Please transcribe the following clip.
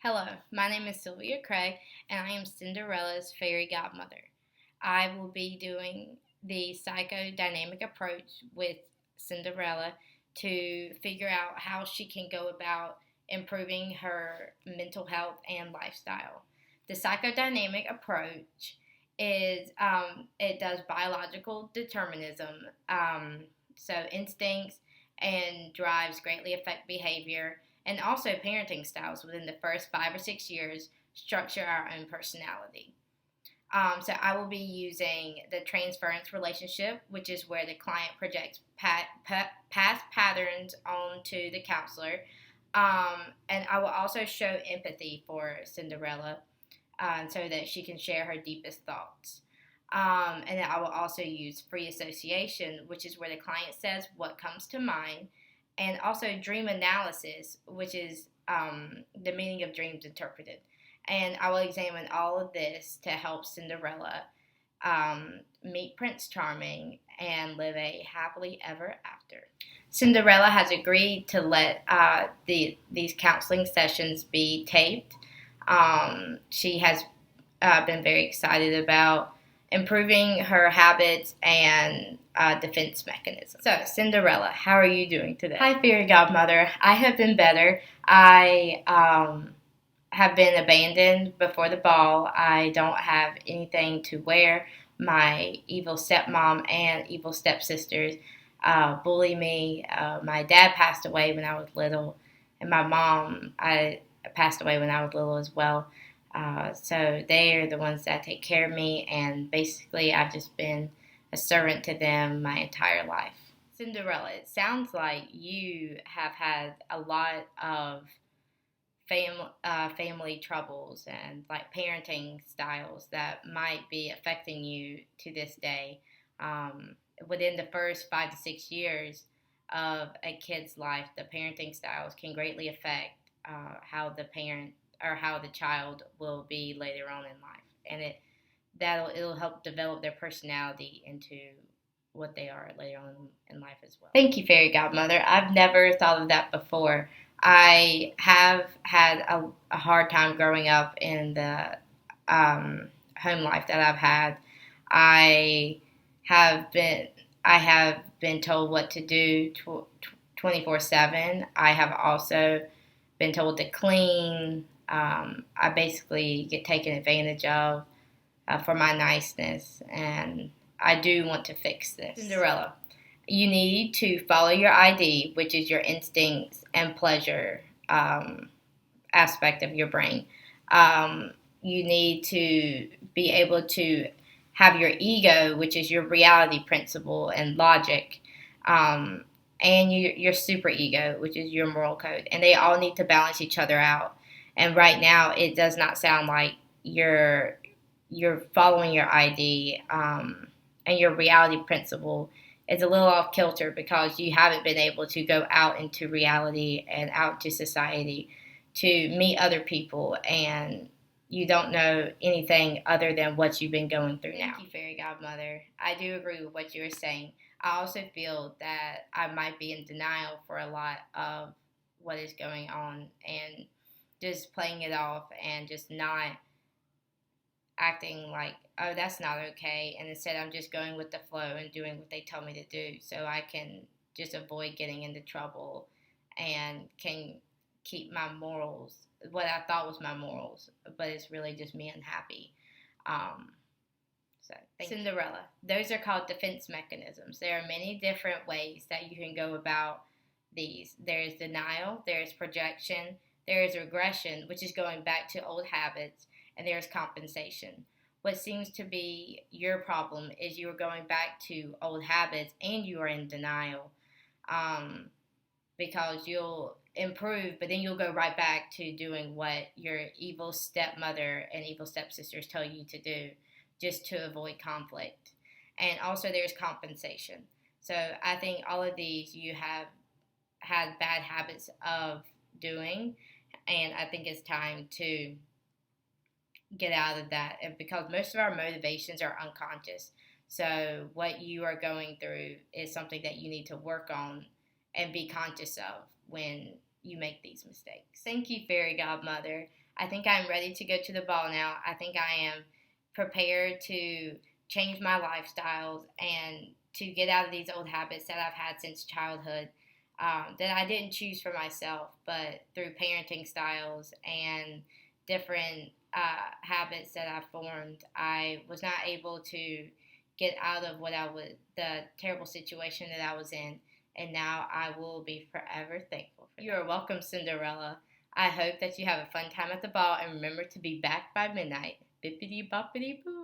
Hello, my name is Sylvia Craig, and I am Cinderella's fairy godmother. I will be doing the psychodynamic approach with Cinderella to figure out how she can go about improving her mental health and lifestyle. The psychodynamic approach it does biological determinism, so instincts and drives greatly affect behavior, and also parenting styles within the first 5 or 6 years structure our own personality. So I will be using the transference relationship, which is where the client projects past patterns onto the counselor. And I will also show empathy for Cinderella so that she can share her deepest thoughts. And then I will also use free association, which is where the client says what comes to mind, and also dream analysis, which is the meaning of dreams interpreted. And I will examine all of this to help Cinderella meet Prince Charming and live a happily ever after. Cinderella has agreed to let these counseling sessions be taped. She has been very excited about improving her habits and defense mechanisms. So, Cinderella, how are you doing today? Hi, Fairy Godmother. I have been better. I have been abandoned before the ball. I don't have anything to wear. My evil stepmom and evil stepsisters bully me. My dad passed away when I was little, and my mom passed away when I was little as well. So they are the ones that take care of me, and basically I've just been a servant to them my entire life. Cinderella, it sounds like you have had a lot of family troubles and like parenting styles that might be affecting you to this day. Within the first 5 to 6 years of a kid's life, the parenting styles can greatly affect how the parent or how the child will be later on in life, and it'll help develop their personality into what they are later on in life as well. Thank you, Fairy Godmother. I've never thought of that before. I have had a hard time growing up in the home life that I've had. I have been told what to do 24/7. I have also been told to clean. I basically get taken advantage of for my niceness, and I do want to fix this. Cinderella, you need to follow your ID, which is your instincts and pleasure aspect of your brain. You need to be able to have your ego, which is your reality principle and logic, and your super ego, which is your moral code, and they all need to balance each other out. And right now, it does not sound like you're following your ID, and your reality principle is a little off kilter because you haven't been able to go out into reality and out to society to meet other people, and you don't know anything other than what you've been going through now. Thank you, Fairy Godmother. I do agree with what you were saying. I also feel that I might be in denial for a lot of what is going on and just playing it off and just not acting like, oh, that's not okay. And instead, I'm just going with the flow and doing what they tell me to do so I can just avoid getting into trouble and can keep my morals, what I thought was my morals, but it's really just me unhappy. Cinderella, those are called defense mechanisms. There are many different ways that you can go about these. There's denial, there's projection, there is regression, which is going back to old habits, and there's compensation. What seems to be your problem is you are going back to old habits and you are in denial, because you'll improve, but then you'll go right back to doing what your evil stepmother and evil stepsisters tell you to do just to avoid conflict. And also there's compensation. So I think all of these you have had bad habits of doing, and I think it's time to get out of that, and because most of our motivations are unconscious. So what you are going through is something that you need to work on and be conscious of when you make these mistakes. Thank you, Fairy Godmother. I think I'm ready to go to the ball now. I think I am prepared to change my lifestyles and to get out of these old habits that I've had since childhood, that I didn't choose for myself, but through parenting styles and different habits that I formed, I was not able to get out of the terrible situation that I was in, and now I will be forever thankful for. You are welcome, Cinderella. I hope that you have a fun time at the ball, and remember to be back by midnight. Bippity boppity boo.